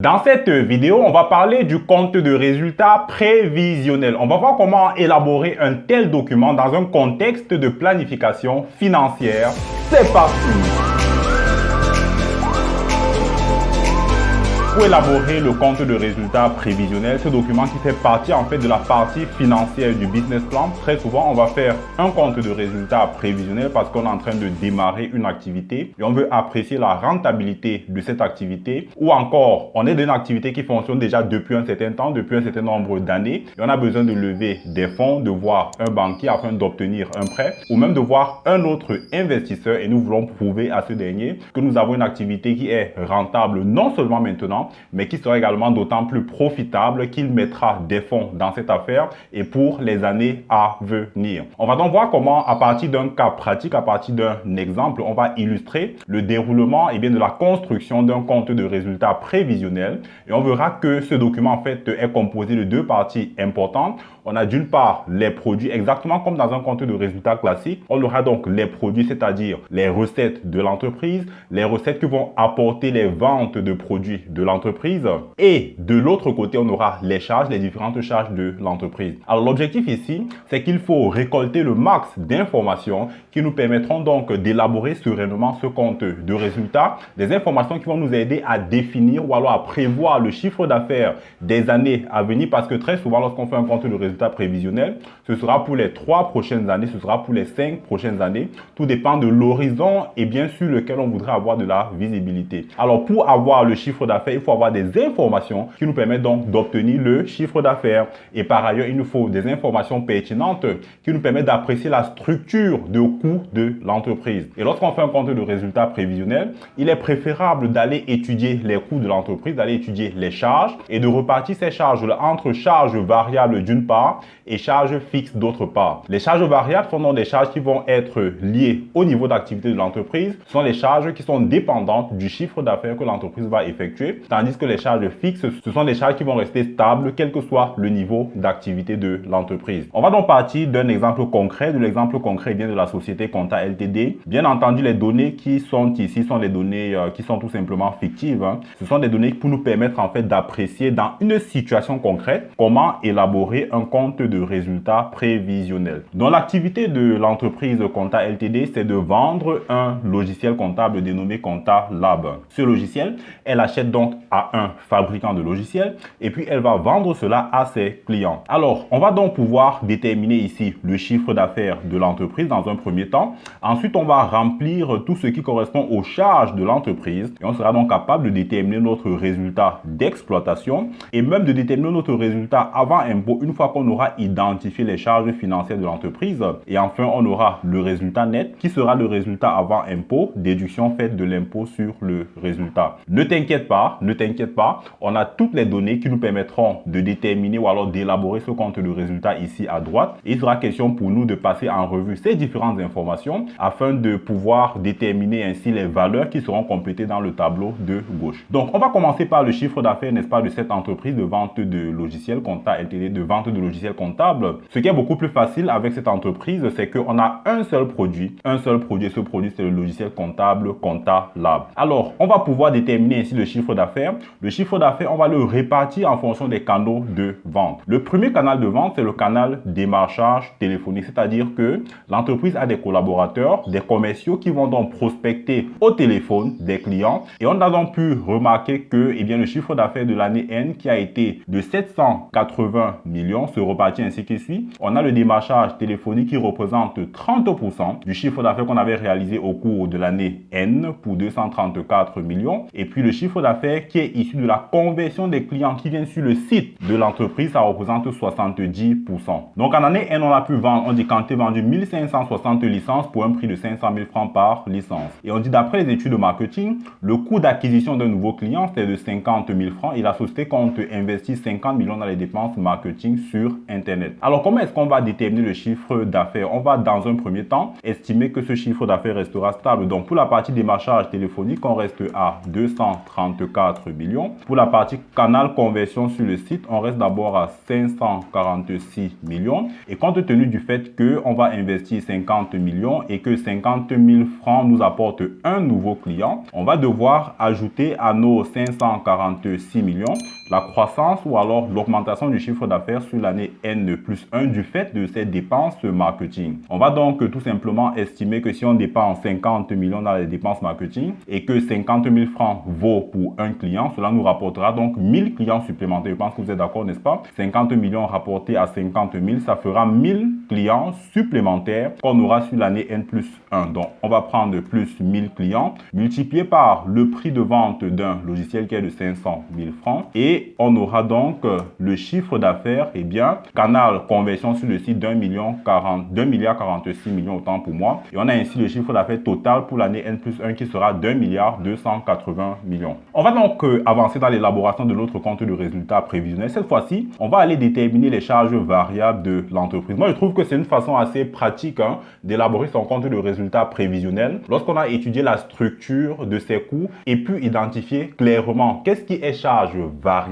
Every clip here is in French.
Dans cette vidéo, on va parler du compte de résultat prévisionnel. On va voir comment élaborer un tel document dans un contexte de planification financière. C'est parti! Pour élaborer le compte de résultat prévisionnel, ce document qui fait partie de la partie financière du business plan, très souvent on va faire un compte de résultat prévisionnel parce qu'on est en train de démarrer une activité et on veut apprécier la rentabilité de cette activité, ou encore on est dans une activité qui fonctionne déjà depuis un certain temps, depuis un certain nombre d'années, et on a besoin de lever des fonds, de voir un banquier afin d'obtenir un prêt, ou même de voir un autre investisseur, et nous voulons prouver à ce dernier que nous avons une activité qui est rentable non seulement maintenant, mais qui sera également d'autant plus profitable qu'il mettra des fonds dans cette affaire et pour les années à venir. On va donc voir comment, à partir d'un cas pratique, à partir d'un exemple, on va illustrer le déroulement de la construction d'un compte de résultat prévisionnel, et on verra que ce document en fait est composé de deux parties importantes. On a d'une part les produits, exactement comme dans un compte de résultat classique. On aura donc les produits, c'est-à-dire les recettes de l'entreprise, les recettes qui vont apporter les ventes de produits de l'entreprise. Et de l'autre côté, on aura les charges, les différentes charges de l'entreprise. Alors l'objectif ici, c'est qu'il faut récolter le max d'informations qui nous permettront donc d'élaborer sereinement ce compte de résultat. Des informations qui vont nous aider à définir ou alors à prévoir le chiffre d'affaires des années à venir, parce que très souvent, lorsqu'on fait un compte de résultat prévisionnel, ce sera pour les 3 prochaines années, ce sera pour les 5 prochaines années. Tout dépend de l'horizon et bien sûr lequel on voudrait avoir de la visibilité. Alors pour avoir le chiffre d'affaires, il faut avoir des informations qui nous permettent donc d'obtenir le chiffre d'affaires. Et par ailleurs, il nous faut des informations pertinentes qui nous permettent d'apprécier la structure de coût de l'entreprise. Et lorsqu'on fait un compte de résultat prévisionnel, il est préférable d'aller étudier les coûts de l'entreprise, d'aller étudier les charges et de repartir ces charges-là entre charges variables d'une part et charges fixes d'autre part. Les charges variables sont donc des charges qui vont être liées au niveau d'activité de l'entreprise. Ce sont les charges qui sont dépendantes du chiffre d'affaires que l'entreprise va effectuer, tandis que les charges fixes, ce sont des charges qui vont rester stables quel que soit le niveau d'activité de l'entreprise. On va donc partir d'un exemple concret. De l'exemple concret vient de la société Conta Ltd. Bien entendu, les données qui sont ici sont des données qui sont tout simplement fictives. Ce sont des données pour nous permettre en fait d'apprécier dans une situation concrète comment élaborer un compte de résultat prévisionnel. Donc l'activité de l'entreprise Conta Ltd, c'est de vendre un logiciel comptable dénommé Conta Lab. Ce logiciel, elle achète donc à un fabricant de logiciels et puis elle va vendre cela à ses clients. Alors, on va donc pouvoir déterminer ici le chiffre d'affaires de l'entreprise dans un premier temps. Ensuite, on va remplir tout ce qui correspond aux charges de l'entreprise et on sera donc capable de déterminer notre résultat d'exploitation et même de déterminer notre résultat avant impôt une fois qu'on aura identifié les charges financières de l'entreprise. Et enfin, on aura le résultat net qui sera le résultat avant impôt, déduction faite de l'impôt sur le résultat. Ne t'inquiète pas, on a toutes les données qui nous permettront de déterminer ou alors d'élaborer ce compte de résultat ici à droite. Et il sera question pour nous de passer en revue ces différentes informations afin de pouvoir déterminer ainsi les valeurs qui seront complétées dans le tableau de gauche. Donc, on va commencer par le chiffre d'affaires, n'est-ce pas, de cette entreprise de vente de logiciels Conta Ltd, de vente de logiciels comptables. Ce qui est beaucoup plus facile avec cette entreprise, c'est qu'on a un seul produit, ce produit c'est le logiciel comptable Conta Lab. Alors, on va pouvoir déterminer ainsi le chiffre d'affaires. Le chiffre d'affaires, on va le répartir en fonction des canaux de vente. Le premier canal de vente, c'est le canal démarchage téléphonique, c'est-à-dire que l'entreprise a des collaborateurs, des commerciaux qui vont donc prospecter au téléphone des clients, et on a donc pu remarquer que le chiffre d'affaires de l'année N qui a été de 780 millions se repartit ainsi que suit. On a le démarchage téléphonique qui représente 30% du chiffre d'affaires qu'on avait réalisé au cours de l'année N pour 234 millions. Et puis le chiffre d'affaires qui est issu de la conversion des clients qui viennent sur le site de l'entreprise, ça représente 70%. Donc en année N, on a pu vendre, on dit quantité vendue 1560 licences pour un prix de 500 000 francs par licence. Et on dit d'après les études de marketing, le coût d'acquisition d'un nouveau client, c'est de 50 000 francs et la société compte investir 50 millions dans les dépenses marketing sur Internet. Alors, comment est-ce qu'on va déterminer le chiffre d'affaires? On va, dans un premier temps, estimer que ce chiffre d'affaires restera stable. Donc, pour la partie démarchage téléphonique, on reste à 234 4 millions. Pour la partie canal conversion sur le site, on reste d'abord à 546 millions. Et compte tenu du fait qu'on va investir 50 millions et que 50 000 francs nous apportent un nouveau client, on va devoir ajouter à nos 546 millions la croissance ou alors l'augmentation du chiffre d'affaires sur l'année N+1 du fait de ces dépenses marketing. On va donc tout simplement estimer que si on dépense 50 millions dans les dépenses marketing et que 50 000 francs vaut pour un client, cela nous rapportera donc 1000 clients supplémentaires. Je pense que vous êtes d'accord, n'est-ce pas? 50 millions rapportés à 50 000, ça fera 1000 clients supplémentaires qu'on aura sur l'année N+1. Donc, on va prendre plus 1000 clients multiplié par le prix de vente d'un logiciel qui est de 500 000 francs et on aura donc le chiffre d'affaires, eh bien, canal conversion sur le site d'1 milliard 46 millions autant pour moi. Et on a ainsi le chiffre d'affaires total pour l'année N+1 qui sera d'1 milliard 280 millions. On va donc avancer dans l'élaboration de notre compte de résultat prévisionnel. Cette fois-ci, on va aller déterminer les charges variables de l'entreprise. Moi, je trouve que c'est une façon assez pratique d'élaborer son compte de résultat prévisionnel lorsqu'on a étudié la structure de ses coûts et pu identifier clairement qu'est-ce qui est charge variable.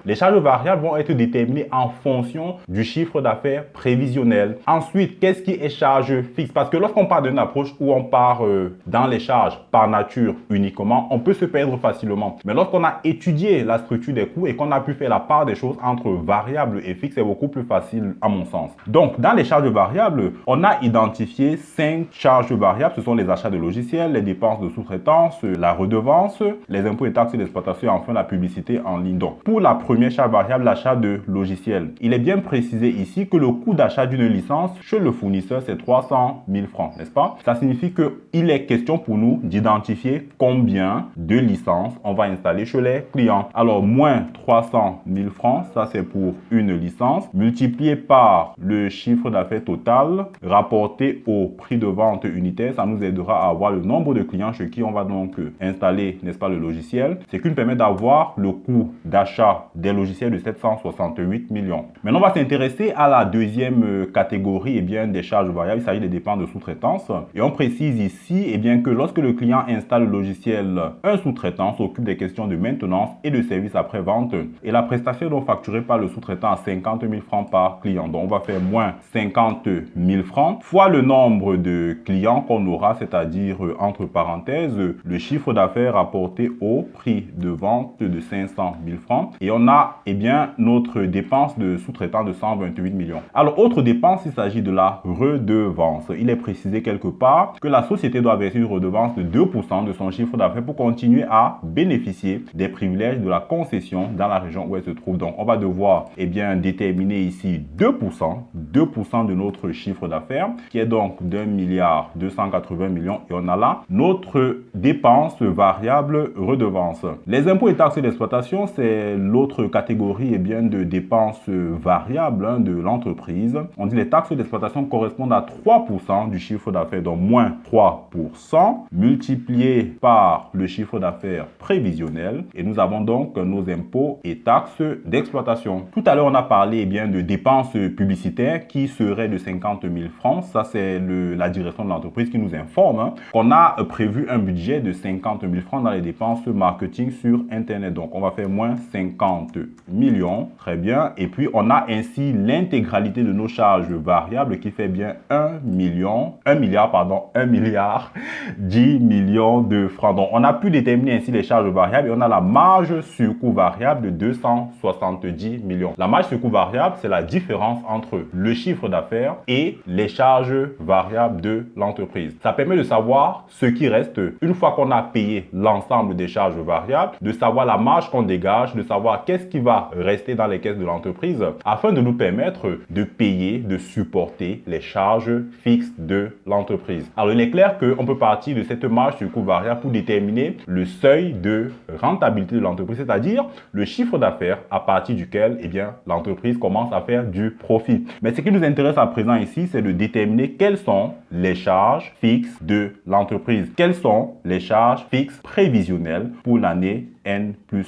Les charges variables vont être déterminées en fonction du chiffre d'affaires prévisionnel. Ensuite, qu'est-ce qui est charge fixe? Parce que lorsqu'on parle d'une approche où on part dans les charges par nature uniquement, on peut se perdre facilement. Mais lorsqu'on a étudié la structure des coûts et qu'on a pu faire la part des choses entre variables et fixes, c'est beaucoup plus facile à mon sens. Donc, dans les charges variables, on a identifié 5 charges variables. Ce sont les achats de logiciels, les dépenses de sous-traitance, la redevance, les impôts et taxes d'exploitation et enfin la publicité en ligne. Donc, pour la première charge variable, l'achat de logiciels, il est bien précisé ici que le coût d'achat d'une licence chez le fournisseur, c'est 300 000 francs, n'est-ce pas? Ça signifie qu'il est question pour nous d'identifier combien de licences on va installer chez les clients. Alors, moins 300 000 francs, ça c'est pour une licence, multiplié par le chiffre d'affaires total, rapporté au prix de vente unitaire, ça nous aidera à avoir le nombre de clients chez qui on va donc installer, n'est-ce pas, le logiciel. C'est qui nous permet d'avoir le coût d'achat des logiciels de 768 millions. Maintenant, on va s'intéresser à la deuxième catégorie, bien, des charges variables. Il s'agit des dépenses de sous-traitance. Et on précise ici, bien, que lorsque le client installe le logiciel, un sous-traitant s'occupe des questions de maintenance et de service après-vente. Et la prestation est donc facturée par le sous-traitant à 50 000 francs par client. Donc, on va faire moins 50 000 francs fois le nombre de clients qu'on aura, c'est-à-dire, entre parenthèses, le chiffre d'affaires rapporté au prix de vente de 500 000 francs. Et on a, bien, notre dépense de sous-traitant de 128 millions. Alors, autre dépense, il s'agit de la redevance. Il est précisé quelque part que la société doit verser une redevance de 2% de son chiffre d'affaires pour continuer à bénéficier des privilèges de la concession dans la région où elle se trouve. Donc, on va devoir, bien, déterminer ici 2% de notre chiffre d'affaires, qui est donc d'1 milliard 280 millions. Et on a là notre dépense variable redevance. Les impôts et taxes d'exploitation, c'est l'autre catégorie, bien, de dépenses variables de l'entreprise. On dit les taxes d'exploitation correspondent à 3% du chiffre d'affaires, donc moins 3% multiplié par le chiffre d'affaires prévisionnel. Et nous avons donc nos impôts et taxes d'exploitation. Tout à l'heure, on a parlé, bien, de dépenses publicitaires qui seraient de 50 000 francs. Ça, c'est la direction de l'entreprise qui nous informe qu'on a prévu un budget de 50 000 francs dans les dépenses marketing sur Internet. Donc, on va faire moins 50 millions. Très bien. Et puis, on a ainsi l'intégralité de nos charges variables qui fait bien 1 milliard 10 millions de francs. Donc, on a pu déterminer ainsi les charges variables et on a la marge sur coût variable de 270 millions. La marge sur coût variable, c'est la différence entre le chiffre d'affaires et les charges variables de l'entreprise. Ça permet de savoir ce qui reste une fois qu'on a payé l'ensemble des charges variables, de savoir la marge qu'on dégage, de savoir qu'est-ce qui va rester dans les caisses de l'entreprise afin de nous permettre de payer, de supporter les charges fixes de l'entreprise. Alors, il est clair qu'on peut partir de cette marge sur coût variable pour déterminer le seuil de rentabilité de l'entreprise, c'est-à-dire le chiffre d'affaires à partir duquel, l'entreprise commence à faire du profit. Mais ce qui nous intéresse à présent ici, c'est de déterminer quelles sont les charges fixes de l'entreprise. Quelles sont les charges fixes prévisionnelles pour l'année N+1.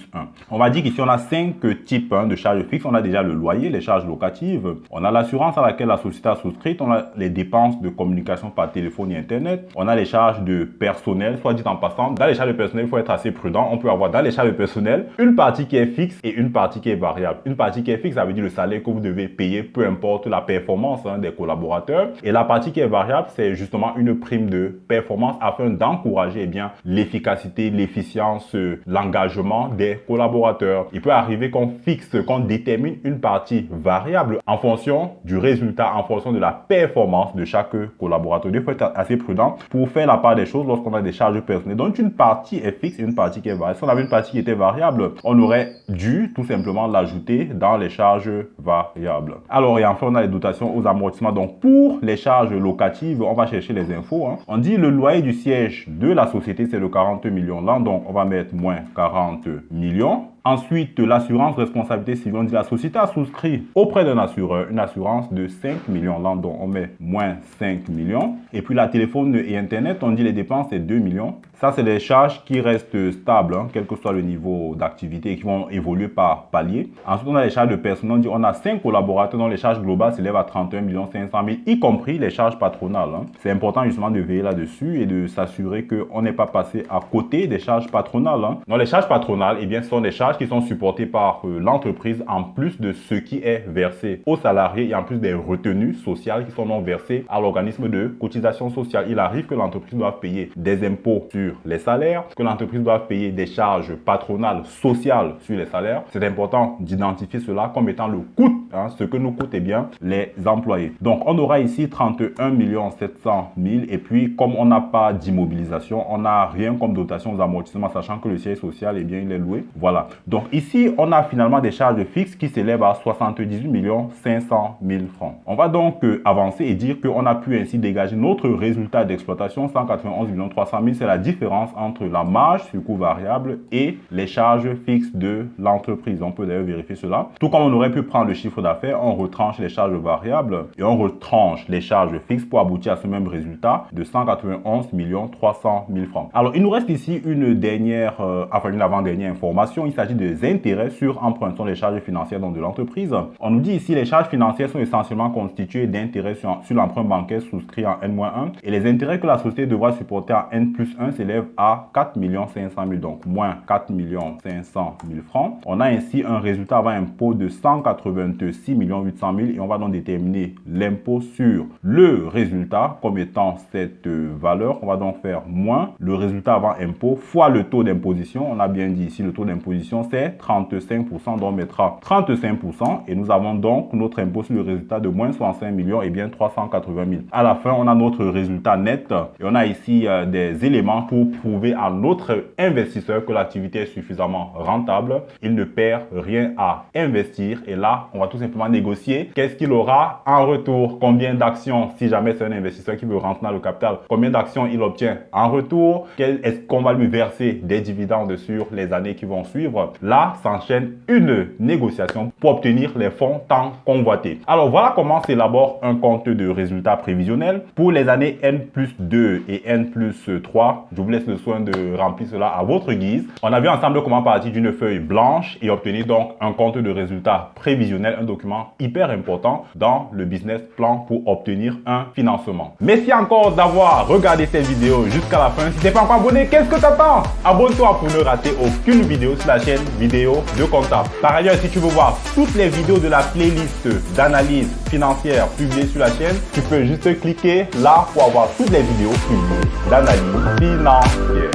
On va dire qu'ici, on a 5 types de charges fixes. On a déjà le loyer, les charges locatives. On a l'assurance à laquelle la société a souscrite. On a les dépenses de communication par téléphone et Internet. On a les charges de personnel. Soit dit en passant, dans les charges de personnel, il faut être assez prudent. On peut avoir dans les charges de personnel une partie qui est fixe et une partie qui est variable. Une partie qui est fixe, ça veut dire le salaire que vous devez payer, peu importe la performance des collaborateurs. Et la partie qui est variable, c'est justement une prime de performance afin d'encourager l'efficacité, l'efficience, l'engagement des collaborateurs. Il peut arriver qu'on fixe, qu'on détermine une partie variable en fonction du résultat, en fonction de la performance de chaque collaborateur. Il faut être assez prudent pour faire la part des choses lorsqu'on a des charges personnelles. Donc une partie est fixe et une partie qui est variable. Si on avait une partie qui était variable, on aurait dû tout simplement l'ajouter dans les charges variables. Alors, et enfin, on a les dotations aux amortissements. Donc, pour les charges locatives, on va chercher les infos. On dit le loyer du siège de la société, c'est le 40 millions là. Donc, on va mettre moins 40 millions. Ensuite, l'assurance responsabilité civile, on dit la société a souscrit auprès d'un assureur une assurance de 5 millions là. Donc, on met moins 5 millions. Et puis, la téléphone et Internet, on dit les dépenses, c'est 2 millions. Ça, c'est des charges qui restent stables, quel que soit le niveau d'activité et qui vont évoluer par palier. Ensuite, on a les charges de personnel. On dit on a 5 collaborateurs dont les charges globales s'élèvent à 31 500 000, y compris les charges patronales. C'est important justement de veiller là-dessus et de s'assurer qu'on n'est pas passé à côté des charges patronales. Donc, les charges patronales, eh bien, ce sont des charges qui sont supportées par l'entreprise en plus de ce qui est versé aux salariés et en plus des retenues sociales qui sont non versées à l'organisme de cotisation sociale. Il arrive que l'entreprise doive payer des impôts sur les salaires, que l'entreprise doit payer des charges patronales sociales sur les salaires. C'est important d'identifier cela comme étant le coût, ce que nous coûtent les employés. Donc, on aura ici 31 700 000 et puis comme on n'a pas d'immobilisation, on n'a rien comme dotation aux amortissements, sachant que le siège social, il est loué. Voilà. Donc, ici, on a finalement des charges fixes qui s'élèvent à 78 500 000 francs. On va donc avancer et dire qu'on a pu ainsi dégager notre résultat d'exploitation, 191 300 000, c'est la différence entre la marge sur coût variable et les charges fixes de l'entreprise. On peut d'ailleurs vérifier cela. Tout comme on aurait pu prendre le chiffre d'affaires, on retranche les charges variables et on retranche les charges fixes pour aboutir à ce même résultat de 191 300 000 francs. Alors, il nous reste ici une avant-dernière information. Il s'agit des intérêts sur emprunt. Ce sont les charges financières de l'entreprise. On nous dit ici les charges financières sont essentiellement constituées d'intérêts sur l'emprunt bancaire souscrit en N-1 et les intérêts que la société devra supporter en N+1 s'élèvent à 4 500 000, donc moins 4 500 000 francs. On a ainsi un résultat avant impôt de 186 800 000 et on va donc déterminer l'impôt sur le résultat comme étant cette valeur. On va donc faire moins le résultat avant impôt fois le taux d'imposition. On a bien dit ici le taux d'imposition c'est 35%, donc on mettra 35% et nous avons donc notre impôt sur le résultat de moins 65 millions et bien 380 000. À la fin, on a notre résultat net et on a ici des éléments pour prouver à notre investisseur que l'activité est suffisamment rentable. Il ne perd rien à investir et là, on va tout simplement négocier qu'est-ce qu'il aura en retour, combien d'actions, si jamais c'est un investisseur qui veut rentrer dans le capital, combien d'actions il obtient en retour, est-ce qu'on va lui verser des dividendes sur les années qui vont suivre. Là, s'enchaîne une négociation pour obtenir les fonds tant convoités. Alors, voilà comment s'élabore un compte de résultat prévisionnel pour les années N+2 et N+3. Je vous laisse le soin de remplir cela à votre guise. On a vu ensemble comment partir d'une feuille blanche et obtenir donc un compte de résultat prévisionnel, un document hyper important dans le business plan pour obtenir un financement. Merci encore d'avoir regardé cette vidéo jusqu'à la fin. Si tu n'es pas encore abonné, qu'est-ce que tu attends? Abonne-toi pour ne rater aucune vidéo sur la chaîne vidéo de comptable. Par ailleurs, si tu veux voir toutes les vidéos de la playlist d'analyse financière publiées sur la chaîne, tu peux juste cliquer là pour avoir toutes les vidéos publiées d'analyse financière.